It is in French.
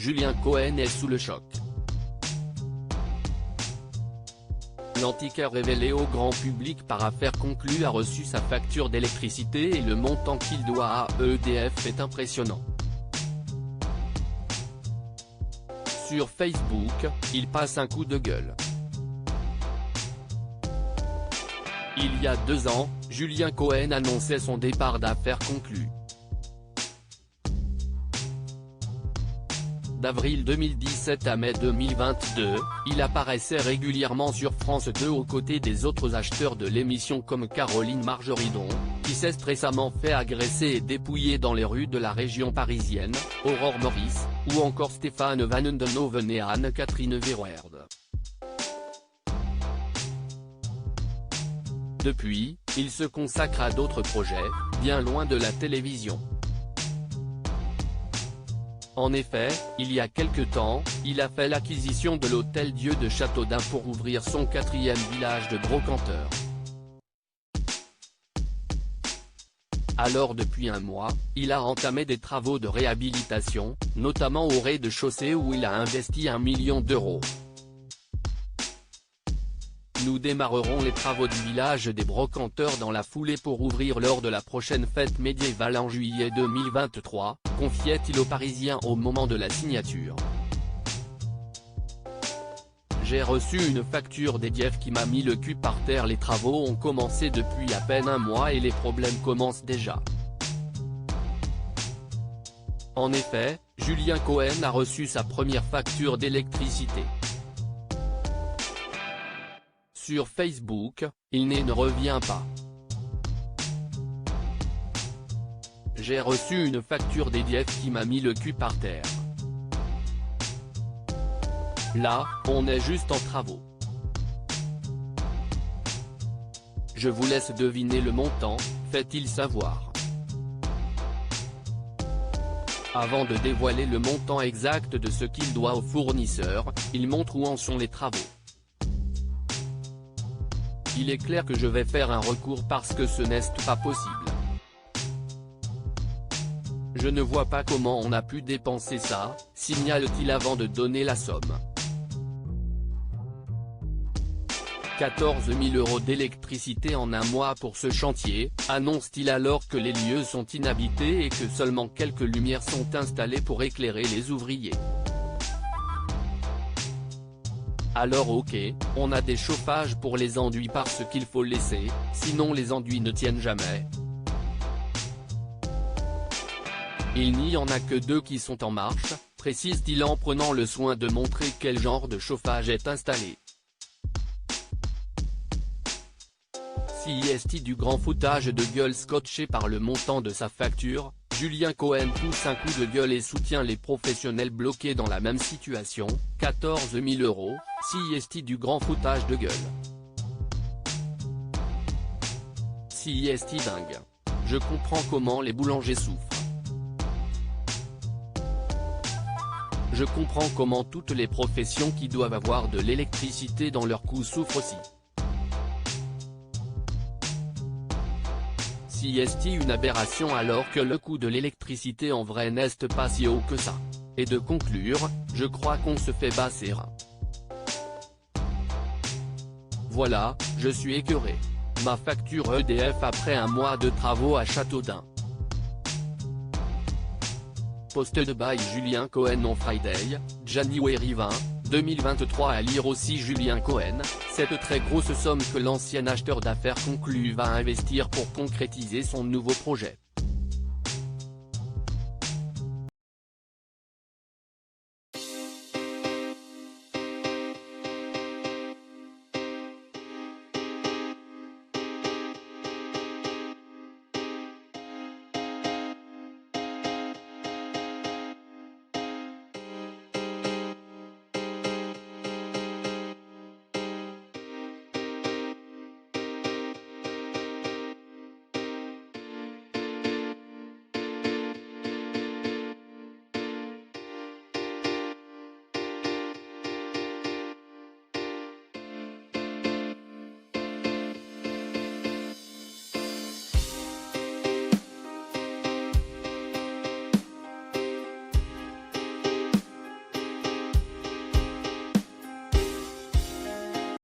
Julien Cohen est sous le choc. L'antiquaire révélé au grand public par Affaires conclues a reçu sa facture d'électricité et le montant qu'il doit à EDF est impressionnant. Sur Facebook, il passe un coup de gueule. Il y a 2 ans, Julien Cohen annonçait son départ d'Affaires conclues. D'avril 2017 à mai 2022, il apparaissait régulièrement sur France 2 aux côtés des autres acheteurs de l'émission comme Caroline Margeridon, qui s'est récemment fait agresser et dépouiller dans les rues de la région parisienne, Aurore Maurice, ou encore Stéphane Van Endenhoven et Anne-Catherine Verweerd. Depuis, il se consacre à d'autres projets, bien loin de la télévision. En effet, il y a quelque temps, il a fait l'acquisition de l'Hôtel-Dieu de Châteaudun pour ouvrir son 4e village de brocanteurs. Alors depuis un mois, il a entamé des travaux de réhabilitation, notamment au rez-de-chaussée où il a investi 1 million d'euros. Nous démarrerons les travaux du village des brocanteurs dans la foulée pour ouvrir lors de la prochaine fête médiévale en juillet 2023, confiait-il aux Parisiens au moment de la signature. J'ai reçu une facture d'EDF qui m'a mis le cul par terre. Les travaux ont commencé depuis à peine un mois et les problèmes commencent déjà. En effet, Julien Cohen a reçu sa première facture d'électricité. Sur Facebook, il ne revient pas. J'ai reçu une facture d'EDF qui m'a mis le cul par terre. Là, on est juste en travaux. Je vous laisse deviner le montant, fait-il savoir. Avant de dévoiler le montant exact de ce qu'il doit au fournisseur, il montre où en sont les travaux. Il est clair que je vais faire un recours parce que ce n'est pas possible. Je ne vois pas comment on a pu dépenser ça, signale-t-il avant de donner la somme. 14 000 € d'électricité en un mois pour ce chantier, annonce-t-il alors que les lieux sont inhabités et que seulement quelques lumières sont installées pour éclairer les ouvriers. Alors ok, on a des chauffages pour les enduits parce qu'il faut laisser, sinon les enduits ne tiennent jamais. Il n'y en a que 2 qui sont en marche, précise-t-il en prenant le soin de montrer quel genre de chauffage est installé. CIST du grand foutage de gueule. Scotché par le montant de sa facture, Julien Cohen pousse un coup de gueule et soutient les professionnels bloqués dans la même situation, 14 000 €, CIST du grand foutage de gueule. CIST dingue. Je comprends comment les boulangers souffrent. Je comprends comment toutes les professions qui doivent avoir de l'électricité dans leurs coûts souffrent aussi. CIST une aberration alors que le coût de l'électricité en vrai n'est pas si haut que ça. Et de conclure, je crois qu'on se fait basser. Voilà, je suis écœuré. Ma facture EDF après un mois de travaux à Châteaudun. Posted by Julien Cohen on Friday, January 20, 2023. À lire aussi Julien Cohen, cette très grosse somme que l'ancien acheteur d'affaires conclues va investir pour concrétiser son nouveau projet.